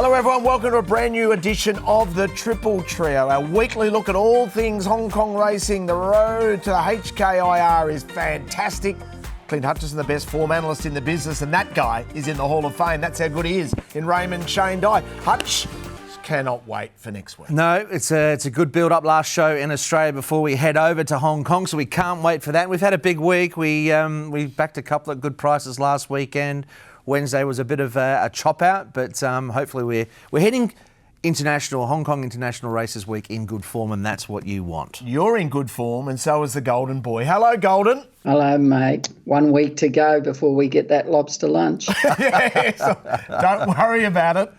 Hello everyone, welcome to a brand new edition of the Triple Trio, our weekly look at all things Hong Kong racing. The road to the HKIR is fantastic. Clint Hutchison, the best form analyst in the business, and that guy is in the Hall of Fame. That's how good he is in Raymond Shane Dye. Hutch cannot wait for next week. No, it's a good build-up last show in Australia before we head over to Hong Kong, so we can't wait for that. We've had a big week. We backed a couple of good prices last weekend. Wednesday was a bit of a chop out, but hopefully we're heading Hong Kong International Races Week in good form, and that's what you want. You're in good form, and so is the Golden Boy. Hello, Golden. Hello, mate. 1 week to go before we get that lobster lunch. Yes, don't worry about it.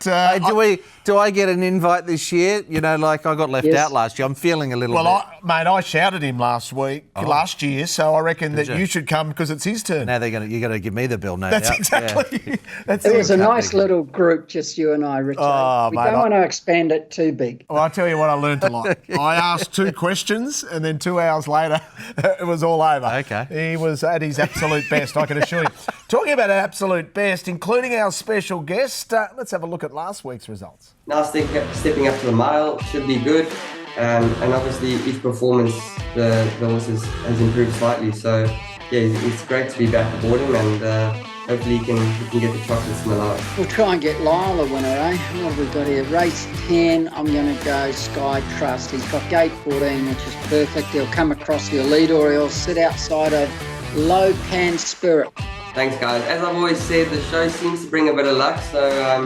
Do I get an invite this year? You know, like I got left out last year. I'm feeling a little bit. I shouted him last year, so I reckon that you should come because it's his turn. Now you're going to give me the bill, no That's doubt. exactly. Yeah. That's it was a nice little group, just you and I, Richo. We don't want to expand it too big. Well, I'll tell you what I learned a lot. I asked 2 questions, and then 2 hours later, it was all over. Okay. He was at his absolute best, I can assure you. Talking about absolute best, including our special guest, let's have a look at last week's results. Now stepping up to the mile should be good, and obviously each performance the horses has improved slightly. So yeah, it's great to be back aboard him, and hopefully he can get the chocolates in the last. We'll try and get Lyle a winner, eh? What have we got here? Race 10, I'm going to go Sky Trust. He's got gate 14, which is perfect. He'll come across your lead, or he'll sit outside of Low Pan Spirit. Thanks, guys. As I've always said, the show seems to bring a bit of luck, so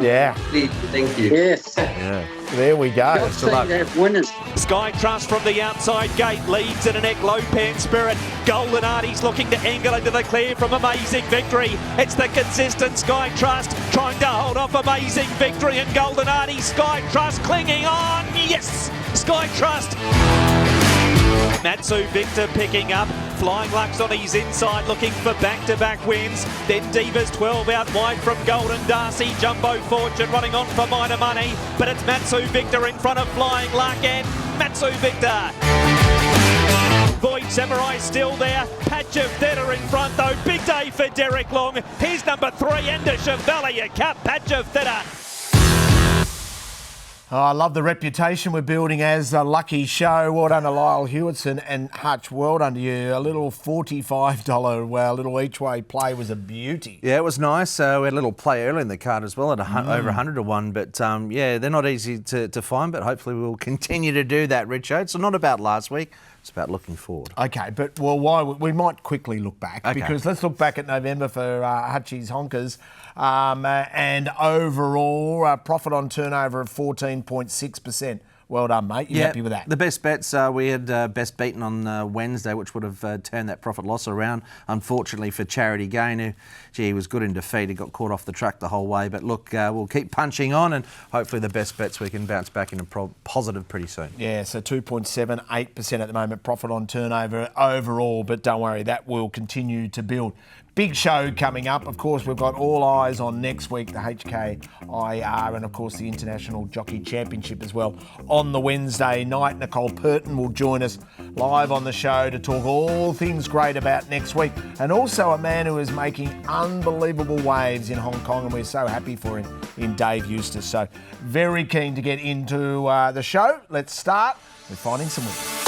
please, thank you. Yes. Yeah. There we go. You'll see that winners. Sky Trust from the outside gate leads in a neck. Low Pan Spirit. Golden Artie's looking to angle into the clear from Amazing Victory. It's the consistent Sky Trust trying to hold off Amazing Victory and Golden Artie. Sky Trust clinging on. Yes, Sky Trust. Matsu Victor picking up. Flying Lux on his inside, looking for back-to-back wins. Then Divas 12 out wide from Golden Darcy. Jumbo Fortune running on for minor money. But it's Matsu Victor in front of Flying Luck and Matsu Victor. Void Samurai still there. Patch of Theta in front though. Big day for Derek Long. Here's number 3 into Chevalier Cup. Patch of Theta. Oh, I love the reputation we're building as a lucky show. Well done to Lyle Hewitson and Hutch. Well done to you. A little $45 little each-way play was a beauty. Yeah, it was nice. We had a little play early in the card as well at over 100 to 1. But they're not easy to find, but hopefully we'll continue to do that, Richo. It's not about last week. It's about looking forward. Okay, but we might quickly look back because let's look back at November for HUTCHI'S Honkers. And overall, profit on turnover of 14.6%. Well done, mate. You happy with that? The best bets, we had best beaten on Wednesday, which would have turned that profit loss around. Unfortunately for Charity Gain, who, he was good in defeat. He got caught off the track the whole way. But look, we'll keep punching on, and hopefully the best bets we can bounce back into positive pretty soon. Yeah, so 2.78% at the moment, profit on turnover overall. But don't worry, that will continue to build. Big show coming up. Of course, we've got all eyes on next week, the HKIR, and of course the International Jockey Championship as well. On the Wednesday night, Nicole Purton will join us live on the show to talk all things great about next week. And also a man who is making unbelievable waves in Hong Kong, and we're so happy for him in Dave Eustace. So very keen to get into the show. Let's start with finding some winners.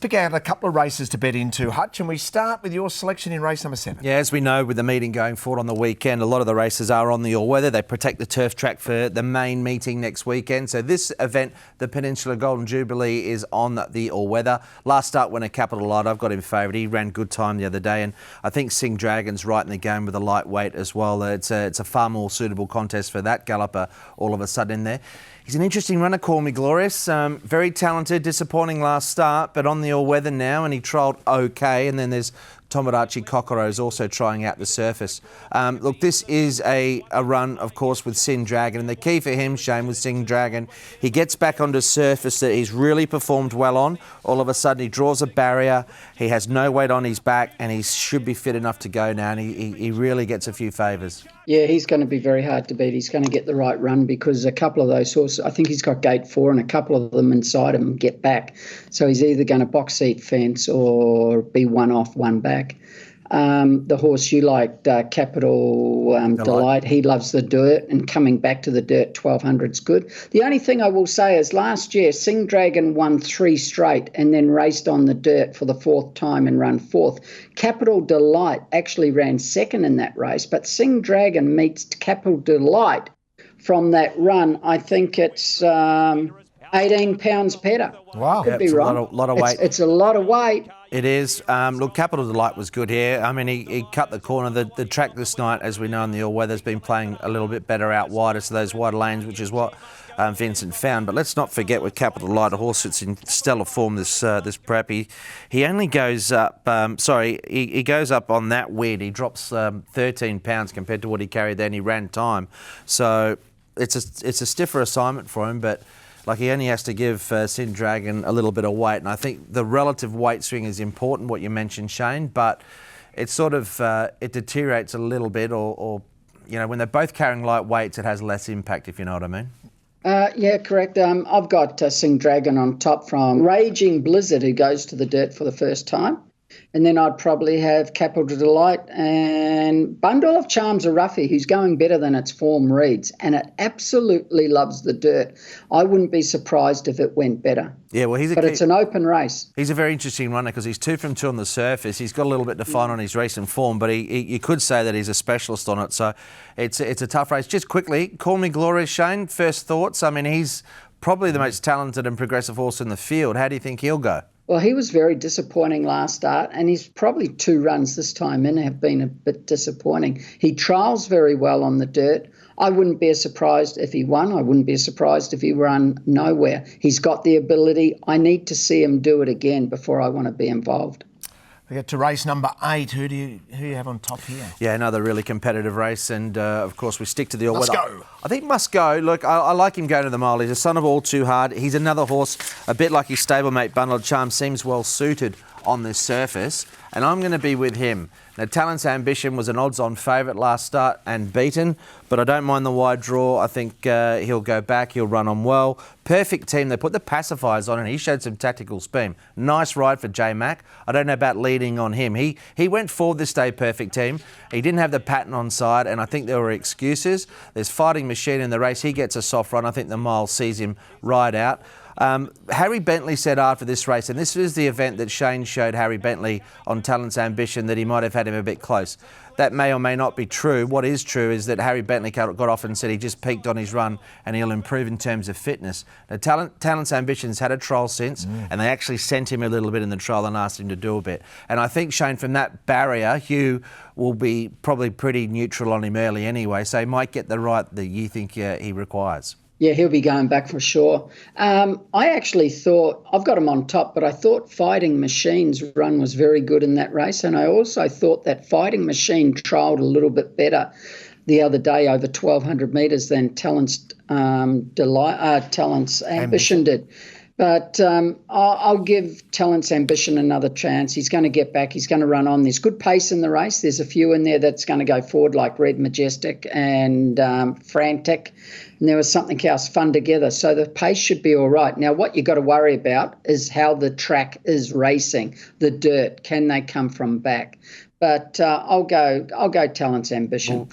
Pick out a couple of races to bet into, Hutch, and we start with your selection in race number 7. Yeah, as we know, with the meeting going forward on the weekend, a lot of the races are on the all-weather. They protect the turf track for the main meeting next weekend. So this event, the Peninsula Golden Jubilee, is on the all-weather. Last start winner, Capital Light, I've got him favoured. He ran good time the other day, and I think Sing Dragon's right in the game with a lightweight as well. It's a far more suitable contest for that galloper all of a sudden in there. He's an interesting runner, Call Me Glorious. Very talented, disappointing last start, but on the all-weather now, and he trialled okay. And then there's Tomodachi Kokoro's also trying out the surface. Look, this is a run, of course, with Sin Dragon. And the key for him, Shane, with Sin Dragon, he gets back onto surface that he's really performed well on. All of a sudden, he draws a barrier. He has no weight on his back, and he should be fit enough to go now. And he really gets a few favours. Yeah, he's going to be very hard to beat. He's going to get the right run because a couple of those horses, I think he's got gate 4 and a couple of them inside him get back. So he's either going to box seat fence or be one off, one back. The horse you liked, Capital Delight, he loves the dirt, and coming back to the dirt, 1200's good. The only thing I will say is last year, Sing Dragon won 3 straight and then raced on the dirt for the 4th time and run 4th. Capital Delight actually ran 2nd in that race, but Sing Dragon meets Capital Delight from that run. I think it's 18 pounds better. Wow. Could be wrong. A lot of weight. It's a lot of weight. It is. Look, Capital Delight was good here. I mean, he cut the corner. The track this night, as we know in the all-weather, has been playing a little bit better out wider, so those wider lanes, which is what Vincent found. But let's not forget with Capital Delight, a horse that's in stellar form this prep. He only goes up, he goes up on that win. He drops 13 pounds compared to what he carried then. He ran time. So it's a stiffer assignment for him, but like he only has to give Sin Dragon a little bit of weight, and I think the relative weight swing is important, what you mentioned, Shane, but it sort of it deteriorates a little bit, or you know, when they're both carrying light weights, it has less impact, if you know what I mean. Yeah, correct. I've got Sing Dragon on top from Raging Blizzard, who goes to the dirt for the first time. And then I'd probably have Capital Delight and Bundle of Charms a roughie, who's going better than its form reads, and it absolutely loves the dirt. I wouldn't be surprised if it went better. Yeah, well, it's an open race. He's a very interesting runner because he's 2 from 2 on the surface. He's got a little bit to find on his recent form, but you could say that he's a specialist on it. So it's a tough race. Just quickly, Call Me Glorious, Shane, first thoughts? I mean, he's probably the most talented and progressive horse in the field. How do you think he'll go? Well, he was very disappointing last start, and he's probably 2 runs this time in have been a bit disappointing. He trials very well on the dirt. I wouldn't be surprised if he won. I wouldn't be surprised if he ran nowhere. He's got the ability. I need to see him do it again before I want to be involved. We get to race number 8. Who do you have on top here? Yeah, another really competitive race, and of course we stick to the all-weather. Must Go. I think Must Go. Look, I like him going to the mile. He's a son of All Too Hard. He's another horse, a bit like his stablemate Bundle of Charms, seems well suited on this surface, and I'm going to be with him. Now, Talent's Ambition was an odds-on favourite last start and beaten, but I don't mind the wide draw. I think he'll go back, he'll run on well. Perfect Team, they put the pacifiers on and he showed some tactical speed. Nice ride for J Mac. I don't know about leading on him. He went forward this day, Perfect Team. He didn't have the pattern on side, and I think there were excuses. There's Fighting Machine in the race. He gets a soft run. I think the mile sees him ride out. Harry Bentley said after this race, and this was the event that Shane showed Harry Bentley on Talent's Ambition, that he might have had him a bit close. That may or may not be true. What is true is that Harry Bentley got off and said he just peaked on his run and he'll improve in terms of fitness. Now, Talent's Ambition's had a trial since, and they actually sent him a little bit in the trial and asked him to do a bit. And I think, Shane, from that barrier, Hugh will be probably pretty neutral on him early anyway, so he might get the right that you think he requires. Yeah, he'll be going back for sure. I actually thought, I've got him on top, but I thought Fighting Machine's run was very good in that race. And I also thought that Fighting Machine trialled a little bit better the other day over 1,200 metres than Talent's Ambition did. But I'll give Talent's Ambition another chance. He's going to get back. He's going to run on. There's good pace in the race. There's a few in there that's going to go forward, like Red Majestic and Frantic. And there was something else, Fun Together. So the pace should be all right. Now, what you've got to worry about is how the track is racing, the dirt. Can they come from back? But I'll go Talent's Ambition.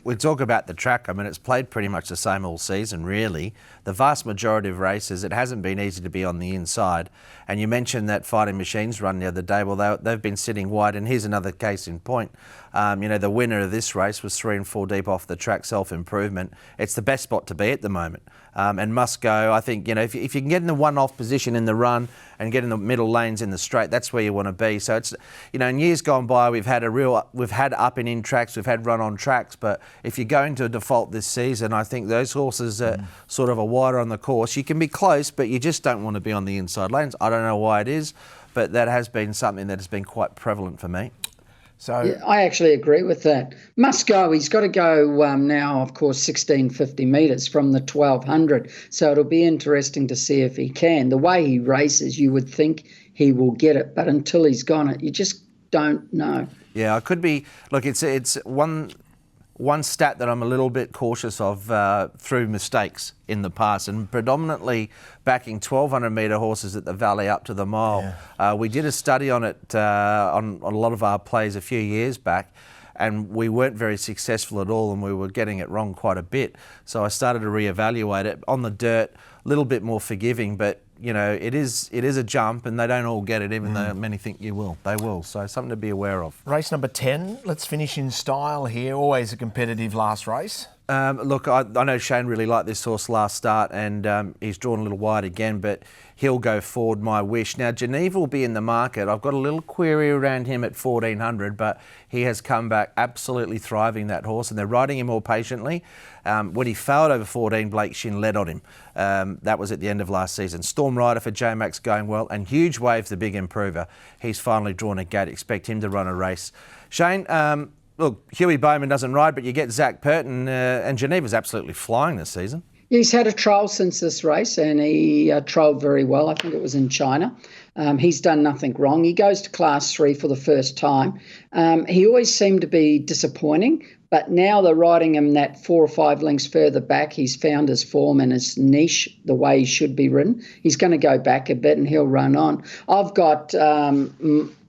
We talk about the track. I mean, it's played pretty much the same all season, really. The vast majority of races, it hasn't been easy to be on the inside. And you mentioned that Fighting Machines run the other day. Well, they've been sitting wide. And here's another case in point. The winner of this race was 3 and 4 deep off the track, self-improvement. It's the best spot to be at the moment. And Must Go, I think, if you can get in the one-off position in the run and get in the middle lanes in the straight, that's where you want to be. So it's, in years gone by, we've had up and in tracks, we've had run on tracks, but if you're going to default this season, I think those horses are sort of a wider on the course. You can be close, but you just don't want to be on the inside lanes. I don't know why it is, but that has been something that has been quite prevalent for me. So yeah, I actually agree with that. Must Go. He's got to go now, of course, 1,650 metres from the 1,200. So it'll be interesting to see if he can. The way he races, you would think he will get it, but until he's gone it, you just don't know. Yeah, I could be. Look, it's one one stat that I'm a little bit cautious of through mistakes in the past, and predominantly backing 1,200 metre horses at the Valley up to the mile. Yeah. We did a study on it on a lot of our plays a few years back, and we weren't very successful at all, and we were getting it wrong quite a bit. So I started to reevaluate it. On the dirt, a little bit more forgiving, but you know, it is a jump, and they don't all get it, even though many think you will. They will, so something to be aware of. Race number 10, let's finish in style here. Always a competitive last race. Look, I know Shane really liked this horse last start, and he's drawn a little wide again, but he'll go forward, My Wish. Now, Geneva will be in the market. I've got a little query around him at 1,400, but he has come back absolutely thriving, that horse, and they're riding him more patiently. When he failed over 14, Blake Shin led on him. That was at the end of last season. Storm Rider for J-Max going well, and Huge Wave, the big improver. He's finally drawn a gate. Expect him to run a race. Shane, look, Huey Bowman doesn't ride, but you get Zach Purton, and Geneva's absolutely flying this season. He's had a trial since this race, and he trialled very well. I think it was in China. He's done nothing wrong. He goes to Class 3 for the first time. He always seemed to be disappointing, but now they're riding him that 4 or 5 lengths further back. He's found his form and his niche, the way he should be ridden. He's going to go back a bit and he'll run on. I've got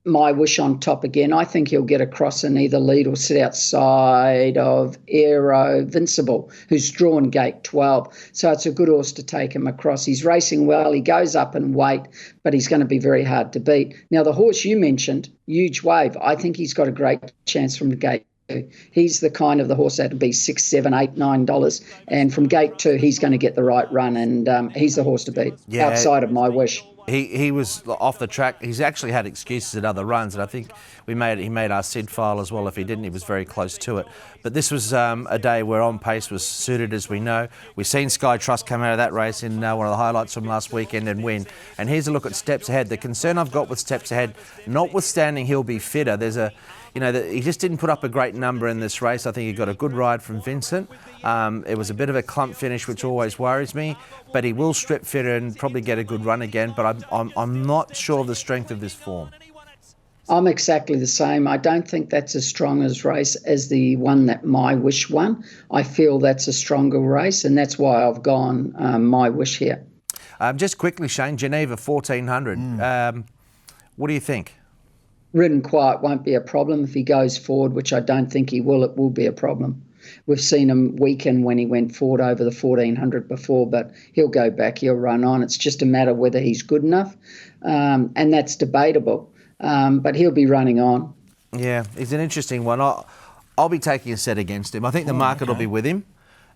My Wish on top again. I think he'll get across and either lead or sit outside of Aero Vincible, who's drawn gate 12. So it's a good horse to take him across. He's racing well. He goes up in weight, but he's going to be very hard to beat. Now, the horse you mentioned, Huge Wave, I think he's got a great chance from gate 2. He's the kind of the horse that would be $6, $7, $8, $9. And from gate 2, he's going to get the right run, and he's the horse to beat outside of My Wish. He was off the track. He's actually had excuses at other runs, and I think he made our Sid file as well. If he didn't, he was very close to it. But this was a day where On Pace was suited, as we know. We've seen Sky Trust come out of that race in one of the highlights from last weekend and win. And here's a look at Steps Ahead. The concern I've got with Steps Ahead, notwithstanding he'll be fitter, he just didn't put up a great number in this race. I think he got a good ride from Vincent. It was a bit of a clump finish, which always worries me, but he will strip fitter and probably get a good run again, but I'm not sure of the strength of this form. I'm exactly the same. I don't think that's as strong a race as the one that My Wish won. I feel that's a stronger race, and that's why I've gone My Wish here. Just quickly, Shane, Geneva 1,400. What do you think? Ridden quiet won't be a problem. If he goes forward, which I don't think he will, it will be a problem. We've seen him weaken when he went forward over the 1,400 before, but he'll go back, he'll run on. It's just a matter whether he's good enough, and that's debatable, but he'll be running on. Yeah, he's an interesting one. I'll be taking a set against him. I think the market will be with him,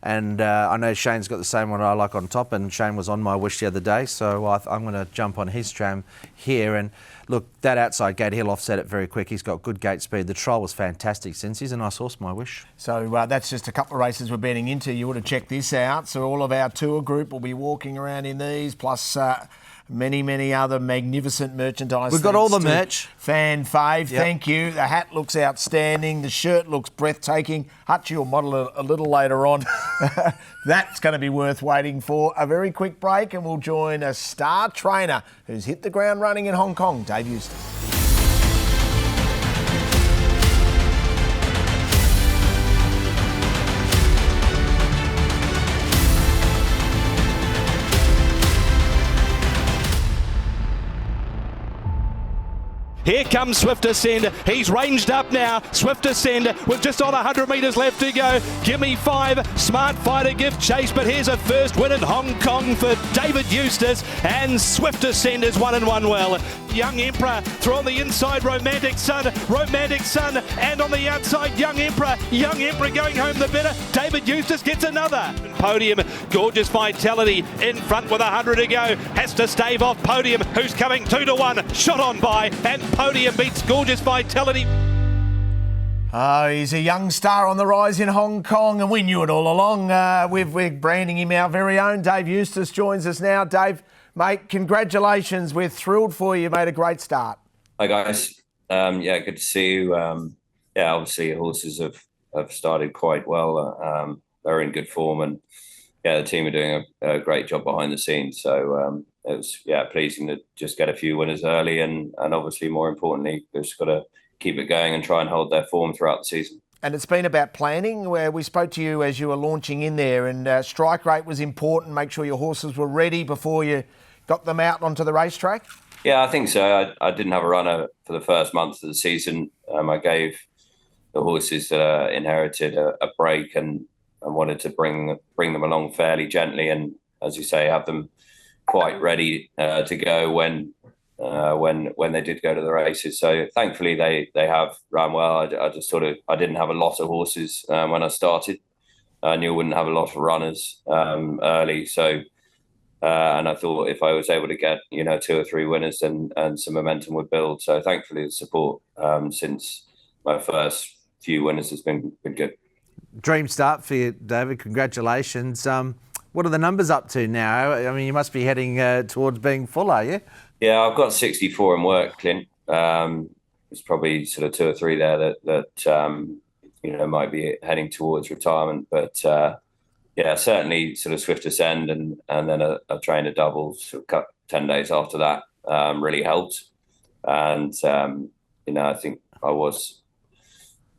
and I know Shane's got the same one I like on top, and Shane was on My Wish the other day, so I'm going to jump on his tram here. And look, that outside gate, he'll offset it very quick. He's got good gate speed. The trial was fantastic since. He's a nice horse, My Wish. So that's just a couple of races we're betting into. You would have checked this out. So all of our tour group will be walking around in these, plus many other magnificent merchandise. We've got all the merch. Fan fave, Thank you. The hat looks outstanding. The shirt looks breathtaking. Hutchie will model it a little later on. That's going to be worth waiting for. A very quick break, and we'll join a star trainer who's hit the ground running in Hong Kong, Dave Eustace. Here comes Swift Ascend. He's ranged up now. Swift Ascend with just on 100 metres left to go. Gimme 5. Smart Fighter give chase, but here's a first win in Hong Kong for David Eustace, and Swift Ascend is 1 and 1 well. Young Emperor through on the inside, Romantic Sun, and on the outside, Young Emperor going home the better. David Eustace gets another. Podium, Gorgeous Vitality in front with 100 to go. Has to stave off Podium, who's coming 2 to 1. Shot on by, and Podium beats Gorgeous Vitality. Oh, he's a young star on the rise in Hong Kong, and we knew it all along. We're branding him our very own. Dave Eustace joins us now. Dave, mate, congratulations. We're thrilled for you. You made a great start. Hi, guys. Good to see you. Obviously, horses have started quite well. They're in good form, and the team are doing a great job behind the scenes. So it was pleasing to just get a few winners early, and obviously more importantly, they've just got to keep it going and try and hold their form throughout the season. And it's been about planning, where we spoke to you as you were launching in there, and strike rate was important. Make sure your horses were ready before you got them out onto the racetrack. Yeah, I think so. I didn't have a runner for the first month of the season. I gave the horses that inherited a break and wanted to bring them along fairly gently, and as you say, have them quite ready to go when they did go to the races. So thankfully they have run well. I just I didn't have a lot of horses when I started. I knew I wouldn't have a lot of runners early, so and I thought if I was able to get 2 or 3 winners and some momentum would build. So thankfully the support since my first few winners has been good. Dream start for you, David. Congratulations. What are the numbers up to now? I mean, you must be heading towards being full, are you? Yeah, I've got 64 in work, Clint. There's probably sort of 2 or 3 there that might be heading towards retirement. But yeah, certainly sort of swift ascend and then a trainer double sort of cut 10 days after that really helped. And I think I was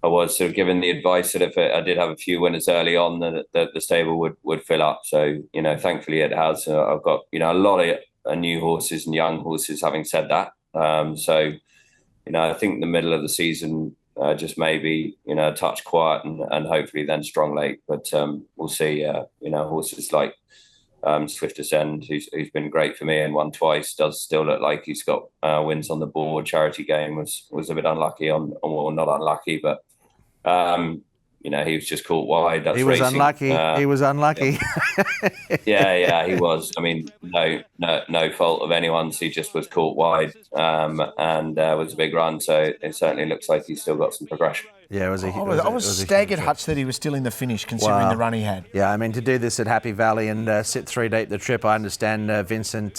sort of given the advice that if I did have a few winners early on, that the stable would fill up. So thankfully it has. I've got a lot of new horses and young horses, having said that. So I think the middle of the season just maybe a touch quiet and hopefully then strong late. But we'll see. Horses like Swift Ascend, who's been great for me and won twice, does still look like he's got wins on the board. Charity Game was a bit unlucky well, not unlucky, but he was just caught wide. That's he was racing. Unlucky. He was unlucky. Yeah, he was. I mean, no fault of anyone's. He just was caught wide, and was a big run. So it certainly looks like he's still got some progression. Yeah, I was staggered, Hutch, that he was still in the finish, considering the run he had. Yeah, I mean, to do this at Happy Valley and sit 3 deep the trip, I understand Vincent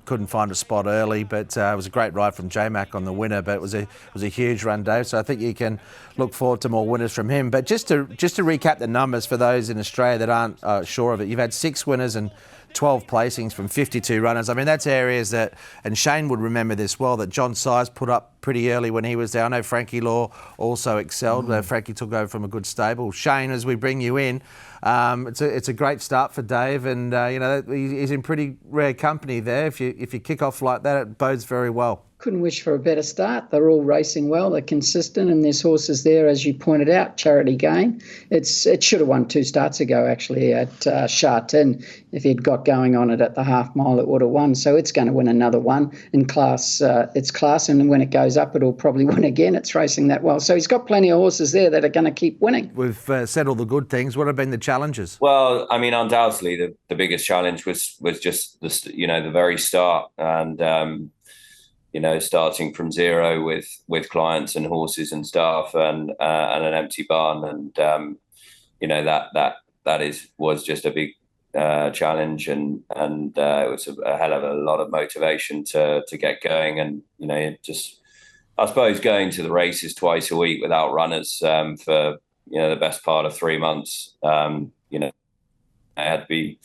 couldn't find a spot early, but it was a great ride from J-Mac on the winner, but it was a huge run, Dave, so I think you can look forward to more winners from him. But just to recap the numbers for those in Australia that aren't sure of it, you've had 6 winners and 12 placings from 52 runners. I mean, that's areas that, and Shane would remember this well, that John Size put up pretty early when he was there. I know Frankie Law also excelled. Frankie took over from a good stable. Shane, as we bring you in, it's a great start for Dave, and he's in pretty rare company there. If you kick off like that, it bodes very well. Couldn't wish for a better start. They're all racing well. They're consistent, and there's horses there, as you pointed out. Charity Game. It should have won 2 starts ago, actually, at Sharton. If he'd got going on it at the half mile, it would have won. So it's going to win another one in class. It's class, and when it goes up, it'll probably win again. It's racing that well. So he's got plenty of horses there that are going to keep winning. We've said all the good things. What have been the challenges? Well, I mean, undoubtedly, the biggest challenge was just the very start, and starting from zero with clients and horses and staff and an empty barn, and that was just a big challenge, and it was a hell of a lot of motivation to get going, and just I suppose going to the races twice a week without runners for the best part of 3 months. I had to be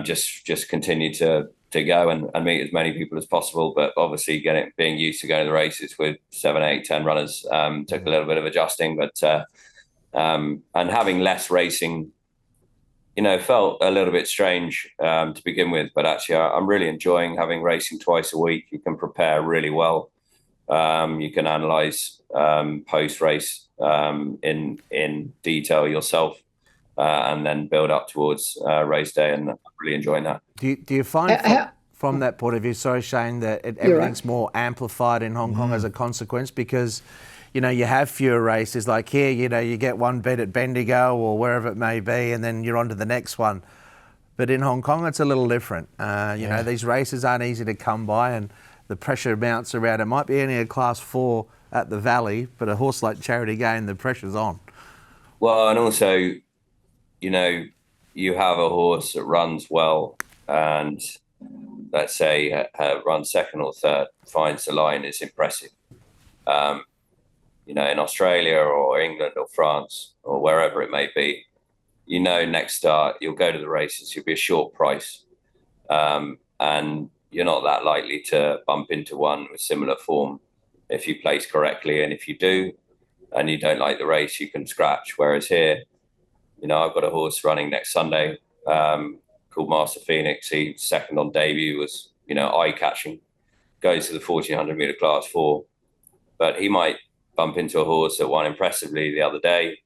just continue to go and meet as many people as possible, but obviously being used to going to the races with 7, 8, 10 runners took a little bit of adjusting, but and having less racing felt a little bit strange to begin with, but actually I'm really enjoying having racing twice a week. You can prepare really well, you can analyze post race in detail yourself, and then build up towards race day, and I'm really enjoying that. Do you find from that point of view, sorry Shane, that everything's more amplified in Hong Kong as a consequence, because you have fewer races? Like here, you get one bet at Bendigo or wherever it may be, and then you're on to the next one. But in Hong Kong, it's a little different. These races aren't easy to come by, and the pressure mounts around. It might be only a class 4 at the Valley, but a horse like Charity Game, the pressure's on. Well, and also, you have a horse that runs well, and let's say runs second or third, finds the line, is impressive. In Australia or England or France or wherever it may be, next start you'll go to the races, you'll be a short price, and you're not that likely to bump into one with similar form if you place correctly. And if you do, and you don't like the race, you can scratch. Whereas here, you know, I've got a horse running next Sunday called Master Phoenix. He second on debut, was, you know, eye-catching, goes to the 1400 metre class 4. But he might bump into a horse that won impressively the other day.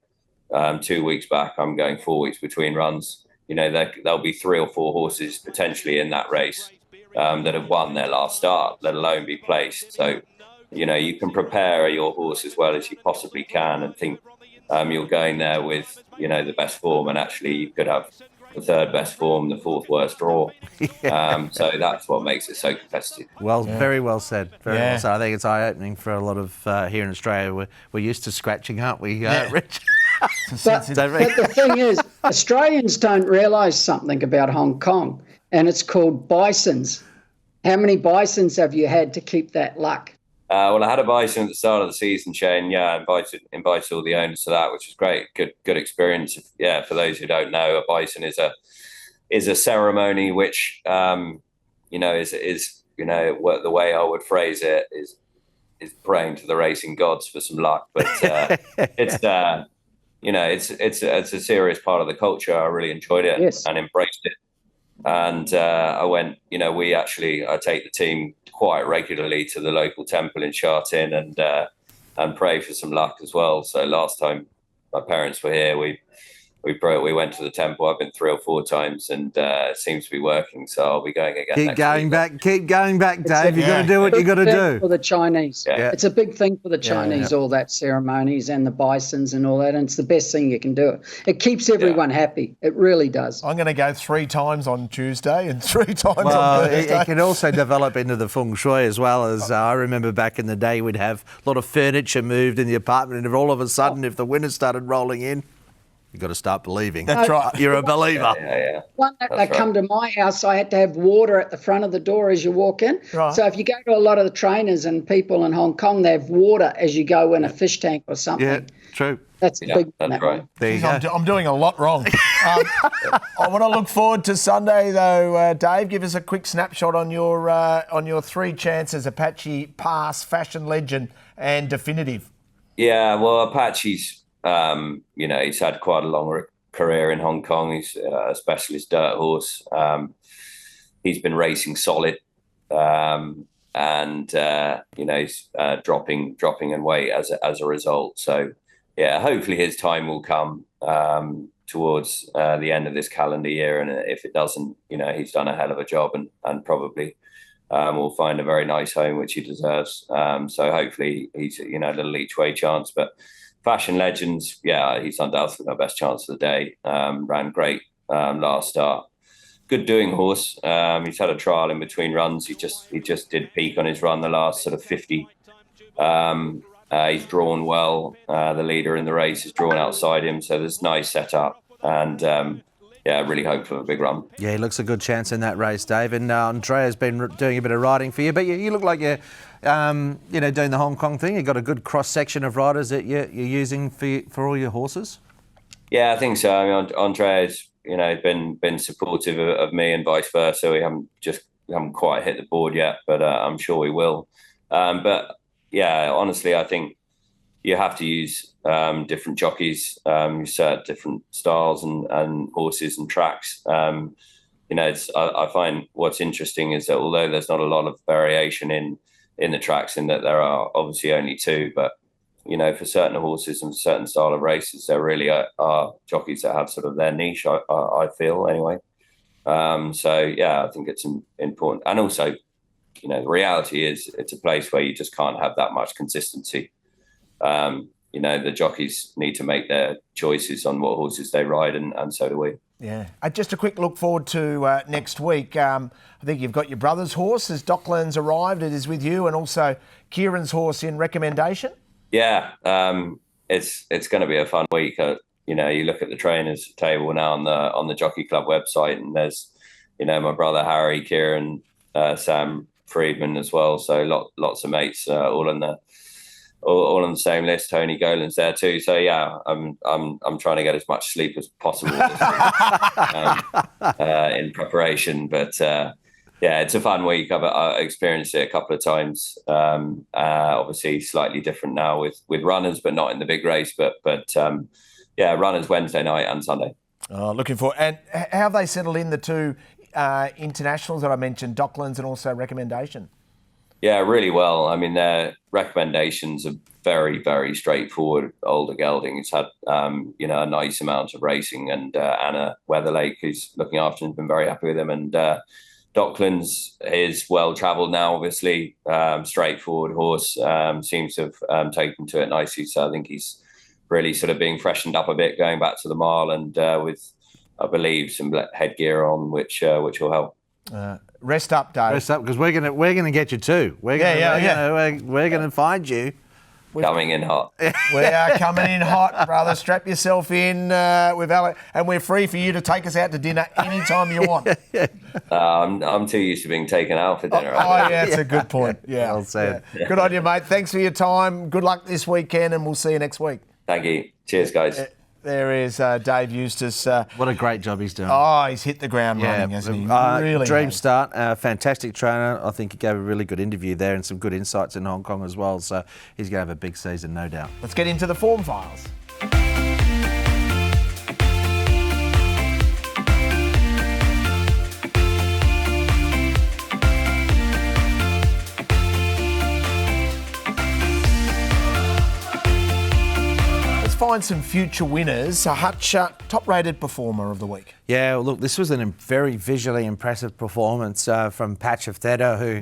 2 weeks back, I'm going 4 weeks between runs. You know, there'll be 3 or 4 horses potentially in that race that have won their last start, let alone be placed. So, you know, you can prepare your horse as well as you possibly can and think you're going there with, you know, the best form, and actually you could have the 3rd best form, the 4th worst draw. So that's what makes it so competitive. Well, very well said. Very well said. I think it's eye-opening for a lot of here in Australia. We're used to scratching, aren't we, Rich? But the thing is, Australians don't realise something about Hong Kong, and it's called bisons. How many bisons have you had to keep that luck? Well, I had a bison at the start of the season, Shane. Yeah, I invited all the owners to that, which was great. Good experience. Yeah, for those who don't know, a bison is a ceremony which, you know, is you know, what the way I would phrase it is praying to the racing gods for some luck. But it's you know, it's a serious part of the culture. I really enjoyed it and embraced it. And I went, you know, I take the team quite regularly to the local temple in Sha Tin and pray for some luck as well. So last time my parents were here, we went to the temple. I've been 3 or 4 times, and it seems to be working. So I'll be going again. Keep going back, Dave. You've got to do what you got to do. For the Chinese, it's a big thing for the Chinese. All that ceremonies and the bisons and all that, and it's the best thing you can do. It keeps everyone happy. It really does. I'm going to go 3 times on Tuesday and 3 times on Thursday. It can also develop into the feng shui as well. As I remember back in the day, we'd have a lot of furniture moved in the apartment, and if all of a sudden, if the winter started rolling in, you've got to start believing. That's right. You're a believer. One that they come to my house, I had to have water at the front of the door as you walk in. Right. So if you go to a lot of the trainers and people in Hong Kong, they have water as you go in a fish tank or something. Yeah, true. That's a big one. That's right. There you go. I'm doing a lot wrong. I want to look forward to Sunday, though. Dave, give us a quick snapshot on your 3 chances: Apache, Pass, Fashion Legend, and Definitive. Yeah, well, Apache's, you know, he's had quite a long career in Hong Kong. He's a specialist dirt horse. He's been racing solid, and you know, he's dropping in weight as a result. So, yeah, hopefully his time will come towards the end of this calendar year. And if it doesn't, you know, he's done a hell of a job and probably will find a very nice home, which he deserves. So hopefully he's, you know, a little each way chance. But Fashion Legends, yeah, he's undoubtedly my best chance of the day. Ran great last start. Good doing horse. He's had a trial in between runs. He just did peak on his run the last sort of 50. He's drawn well. The leader in the race is drawn outside him, so there's nice setup. And yeah, really hope for a big run. Yeah, he looks a good chance in that race, Dave. And Andrea's been doing a bit of riding for you, but you look like you're, you know, doing the Hong Kong thing. You've got a good cross section of riders that you're using for all your horses. Yeah, I think so. I mean, Andrea's, you know, been supportive of me and vice versa. We haven't quite hit the board yet, but I'm sure we will. But yeah, honestly, I think you have to use different jockeys, different styles and horses and tracks. You know, I find what's interesting is that although there's not a lot of variation in the tracks, in that there are obviously only 2, but you know, for certain horses and certain style of races, there really are jockeys that have sort of their niche, I feel anyway. So yeah, I think it's important. And also, you know, the reality is it's a place where you just can't have that much consistency. You know, the jockeys need to make their choices on what horses they ride, and so do we. Yeah. Just a quick look forward to next week. I think you've got your brother's horse as Dockland's arrived. It is with you, and also Kieran's horse in recommendation. Yeah, it's going to be a fun week. You know, you look at the trainers table now on the Jockey Club website, and there's, you know, my brother Harry, Kieran, Sam Friedman as well. So lots of mates all on the same list. Tony Golan's there too. So yeah, I'm trying to get as much sleep as possible this week, in preparation. But Yeah, it's a fun week. I've experienced it a couple of times. Obviously, slightly different now with runners, but not in the big race. But yeah, runners Wednesday night and Sunday. Oh, looking forward. And how have they settled in the two internationals that I mentioned, Docklands and also Recommendation? Yeah, really well. I mean, their recommendations are very, very straightforward. Older gelding has had, a nice amount of racing, and Anna Weatherlake, who's looking after him, has been very happy with him. And Docklands is well travelled now, obviously. Straightforward horse, seems to have taken to it nicely. So I think he's really sort of being freshened up a bit, going back to the mile, and with, I believe, some headgear on, which will help. Rest up, Dave. Rest up, because we're gonna get you too. We're gonna find you. Coming in hot. We are coming in hot, brother. Strap yourself in with Alec, and we're free for you to take us out to dinner anytime you want. I'm too used to being taken out for dinner. Oh, yeah, that's a good point. Yeah. Well said. Yeah. Good on you, mate. Thanks for your time. Good luck this weekend, and we'll see you next week. Thank you. Cheers, guys. There is Dave Eustace. What a great job he's doing. Oh, he's hit the ground running, hasn't he? Really dream has. start. Fantastic trainer. I think he gave a really good interview there and some good insights in Hong Kong as well. So he's going to have a big season, no doubt. Let's get into the form files. Find some future winners. Hutch, top-rated performer of the week. Yeah, well, look, this was a very visually impressive performance from Patch of Theta, who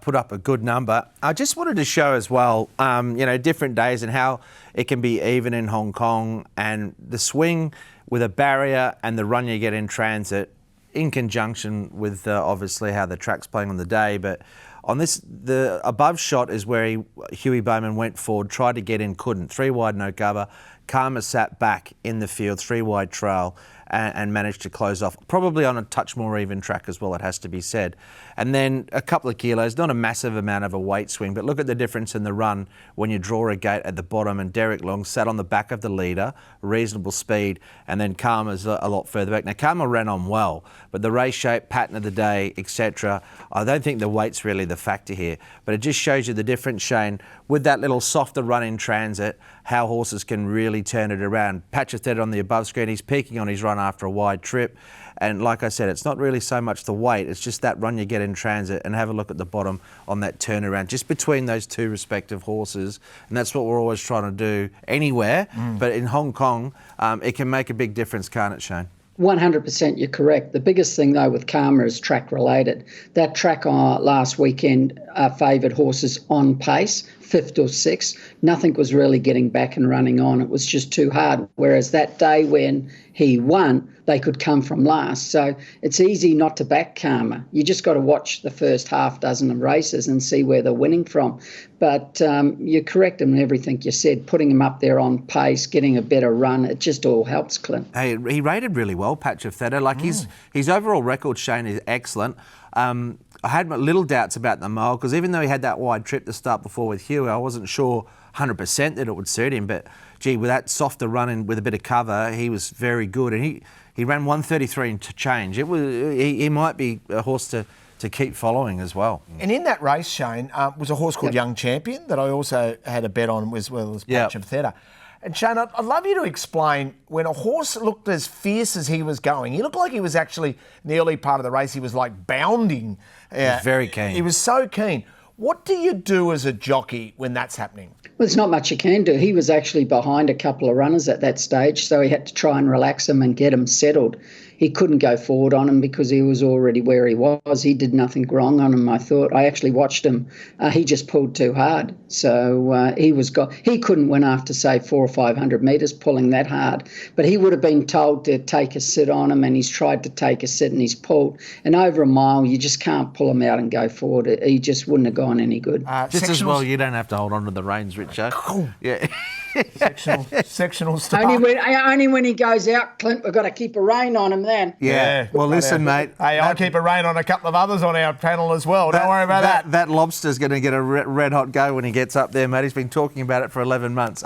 put up a good number. I just wanted to show as well, different days and how it can be even in Hong Kong, and the swing with a barrier and the run you get in transit in conjunction with obviously how the track's playing on the day. But on this, the above shot is where Huey Bowman went forward, tried to get in, couldn't. 3 wide, no cover. Karma sat back in the field, 3 wide trail, and managed to close off. Probably on a touch more even track as well, it has to be said. And then a couple of kilos, not a massive amount of a weight swing, but look at the difference in the run when you draw a gate at the bottom, and Derek Long sat on the back of the leader, reasonable speed, and then Karma's a lot further back. Now, Karma ran on well, but the race shape, pattern of the day, etc., I don't think the weight's really the factor here, but it just shows you the difference, Shane, with that little softer run in transit, how horses can really turn it around. Patch of Theta on the above screen, he's peaking on his run after a wide trip. And like I said, it's not really so much the weight, it's just that run you get in transit. And have a look at the bottom on that turnaround, just between those two respective horses. And that's what we're always trying to do anywhere. But in Hong Kong, it can make a big difference, can't it, Shane? 100% you're correct. The biggest thing, though, with Karma is track related. That track last weekend favoured horses on pace, 5th or 6th. Nothing was really getting back and running on. It was just too hard. Whereas that day when he won, they could come from last. So it's easy not to back Karma. You just got to watch the first half dozen of races and see where they're winning from. But you're correct in everything you said. Putting him up there on pace, getting a better run, it just all helps, Clint. Hey, he rated really well, Patch of Theta. Like his overall record, Shane, is excellent. I had my little doubts about the mile, because even though he had that wide trip to start before with Huey, I wasn't sure 100% that it would suit him. But gee, with that softer running with a bit of cover, he was very good, and he ran 133 and to change. He might be a horse to keep following as well. And in that race, Shane, was a horse called Young Champion that I also had a bet on as well as Patch of Theta. And Shane, I'd love you to explain, when a horse looked as fierce as he was going, he looked like he was actually, in the early part of the race, he was like bounding. He was very keen. He was so keen. What do you do as a jockey when that's happening? Well, there's not much you can do. He was actually behind a couple of runners at that stage, so he had to try and relax him and get him settled. He couldn't go forward on him because he was already where he was. He did nothing wrong on him, I thought. I actually watched him. He just pulled too hard. So he couldn't win after, say, 400 or 500 metres pulling that hard. But he would have been told to take a sit on him, and he's tried to take a sit and he's pulled. And over a mile, you just can't pull him out and go forward. He just wouldn't have gone any good. Just as well you don't have to hold on to the reins, Richo. Cool. Yeah. Sectional start. Only when he goes out, Clint, we've got to keep a rein on him then. Yeah. Well, listen, mate. Hey, I'll keep a rein on a couple of others on our panel as well. Don't worry about that. That lobster's going to get a red hot go when he gets up there, mate. He's been talking about it for 11 months.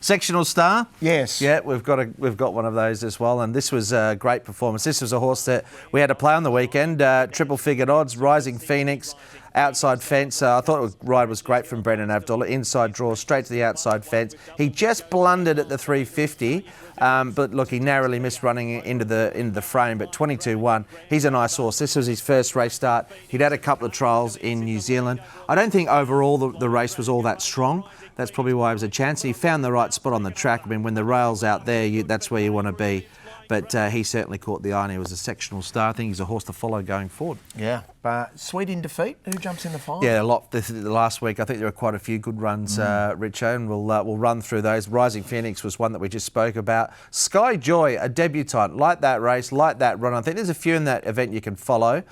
Sectional star? Yes. Yeah, we've got one of those as well, and this was a great performance. This was a horse that we had to play on the weekend. Triple figured odds, Rising Phoenix, outside fence. I thought the ride was great from Brendan Avdulla. Inside draw, straight to the outside fence. He just blundered at the 350, but look, he narrowly missed running into the frame. But 22-1, he's a nice horse. This was his first race start. He'd had a couple of trials in New Zealand. I don't think overall the race was all that strong. That's probably why it was a chance. He found the right spot on the track. I mean, when the rail's out there, that's where you want to be. But he certainly caught the eye, and he was a sectional star. I think he's a horse to follow going forward. Yeah, but Sweet in defeat. Who jumps in the final? Yeah, a lot. The last week, I think there were quite a few good runs, Richo, and we'll run through those. Rising Phoenix was one that we just spoke about. Sky Joy, a debutant. Like that race, like that run. I think there's a few in that event you can follow.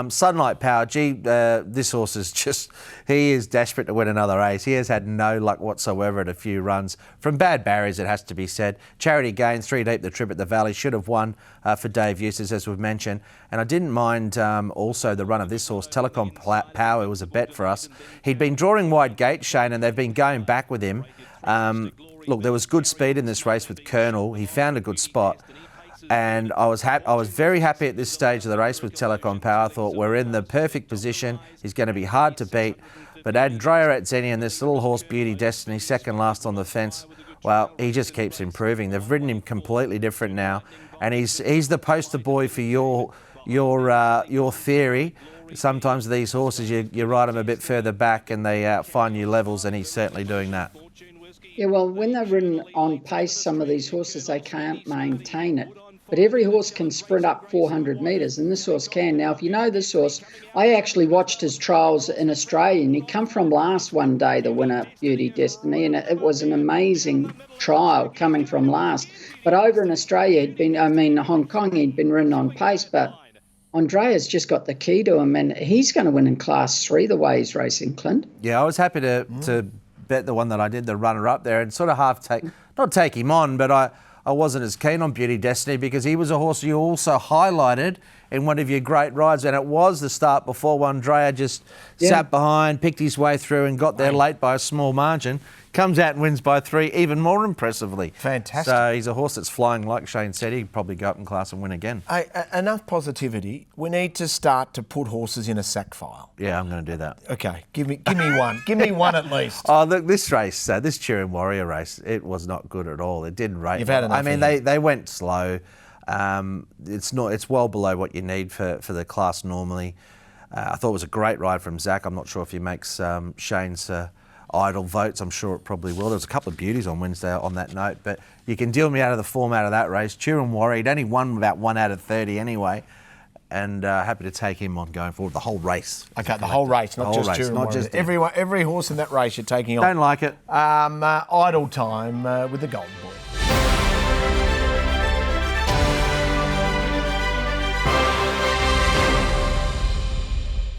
Sunlight Power, this horse is he is desperate to win another race. He has had no luck whatsoever at a few runs. From bad barriers, it has to be said. Charity Gains, 3 deep, the trip at the Valley, should have won for Dave Eustace, as we've mentioned. And I didn't mind also the run of this horse, Telecom Power. It was a bet for us. He'd been drawing wide gate, Shane, and they've been going back with him. Look, there was good speed in this race with Colonel. He found a good spot. And I was very happy at this stage of the race with Telecom Power. I thought we're in the perfect position. He's going to be hard to beat. But Andrea Atzeni and this little horse, Beauty Destiny, second last on the fence, well, he just keeps improving. They've ridden him completely different now. And he's the poster boy for your theory. Sometimes these horses, you ride them a bit further back and they find new levels, and he's certainly doing that. Yeah, well, when they're ridden on pace, some of these horses, they can't maintain it. But every horse can sprint up 400 metres, and this horse can. Now, if you know this horse, I actually watched his trials in Australia, and he come from last one day, the winner, Beauty Destiny, and it was an amazing trial coming from last. But over in Australia, Hong Kong, he'd been ridden on pace, but Andrea's just got the key to him, and he's going to win in Class 3 the way he's racing, Clint. Yeah, I was happy to bet the one that I did, the runner-up there, and sort of not take him on, but I wasn't as keen on Beauty Destiny because he was a horse you also highlighted in one of your great rides, and it was the start before Andrea just sat behind, picked his way through and got there late by a small margin. Comes out and wins by 3 even more impressively. Fantastic. So he's a horse that's flying, like Shane said. He'd probably go up in class and win again. Hey, enough positivity. We need to start to put horses in a sack file. Yeah, I'm going to do that. Okay, give me one. Give me one at least. Oh, look, this race, this Turin Warrior race, it was not good at all. It didn't rate. You've had enough. I mean, they went slow. It's well below what you need for the class normally. I thought it was a great ride from Zach. I'm not sure if he makes Shane's idle votes. I'm sure it probably will. There was a couple of beauties on Wednesday on that note, but you can deal me out of the form out of that race. Turin Warrior, he'd only won about 1 out of 30 anyway, and happy to take him on going forward. The whole race. Okay, the whole race, not just Turin Warrior. Every horse in that race you're taking on. Don't like it. Idle time with the Golden Boy.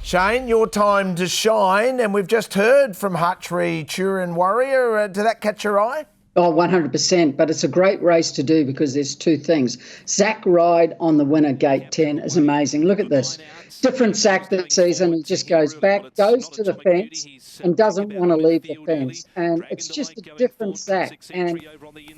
Shane, your time to shine, and we've just heard from Hutchie Turin Warrior. Did that catch your eye? Oh, 100%, but it's a great race to do because there's 2 things. Zach ride on the winner, gate 10, is amazing. Look at this. Different Zach this season. He just goes back, goes to the fence, and doesn't want to leave the fence. And it's just a different Zach. And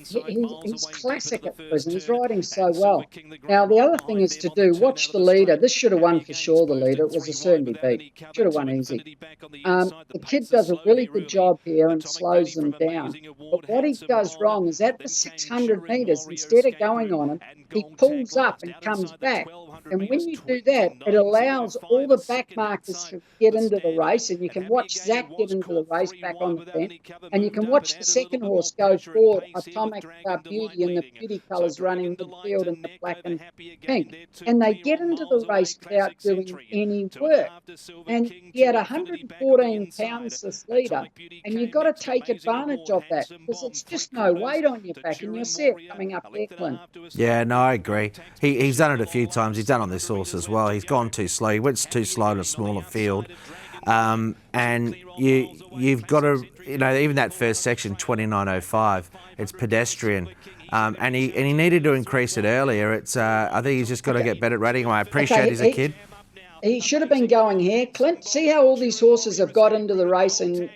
he's classic at present. He's riding so well. Now, the other thing is to do, watch the leader. This should have won for sure, the leader. It was a certainty beat. Should have won easy. The kid does a really good job here and slows them down. But what he does wrong is at the 600 metres, instead of going on him, he pulls up and comes back. And when you do that, it allows all the back markers to get into the race, and you can watch Zach get into the race back on the fence, and you can watch the second horse go forward, Atomic Beauty in the beauty colours running midfield in the black and pink. And they get into the race without doing any work. And he had 114 pounds this leader, and you've got to take advantage of that because it's just no weight on your back, and you're set coming up there, Clint. Yeah, no, I agree. He's done it a few times. He's done on this horse as well. He's gone too slow. He went too slow in a smaller field. And you've got to, even that first section, 29.05, it's pedestrian. And he needed to increase it earlier. I think he's just got to get better at rating. I appreciate he's a kid. He should have been going here, Clint. See how all these horses have got into the race and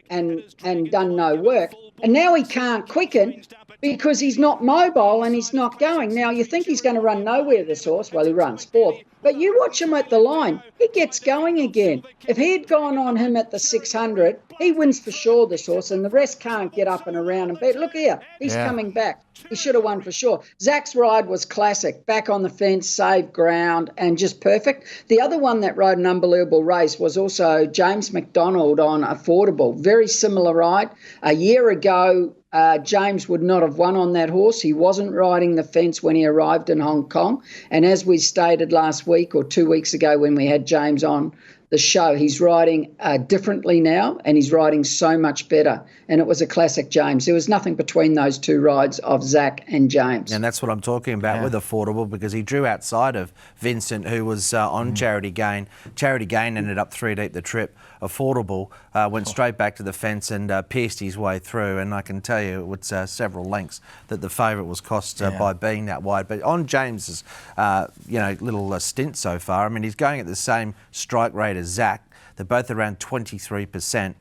done no work. And now he can't quicken because he's not mobile and he's not going. Now, you think he's going to run nowhere, this horse. Well, he runs fourth. But you watch him at the line. He gets going again. If he had gone on him at the 600, he wins for sure, this horse, and the rest can't get up and around and beat. Look here. He's coming back. He should have won for sure. Zach's ride was classic. Back on the fence, saved ground, and just perfect. The other one that rode an unbelievable race was also James McDonald on Affordable. Very similar ride. A year ago, James would not have won on that horse. He wasn't riding the fence when he arrived in Hong Kong. And as we stated last week or 2 weeks ago when we had James on the show, he's riding differently now, and he's riding so much better. And it was a classic James. There was nothing between those two rides of Zach and James. And that's what I'm talking about with Affordable, because he drew outside of Vincent, who was on Charity Gain. Charity Gain ended up 3 deep the trip. Affordable went straight back to the fence and pierced his way through. And I can tell you it was several lengths that the favourite was cost by being that wide. But on James's little stint so far, I mean, he's going at the same strike rate as Zach. They're both around 23%.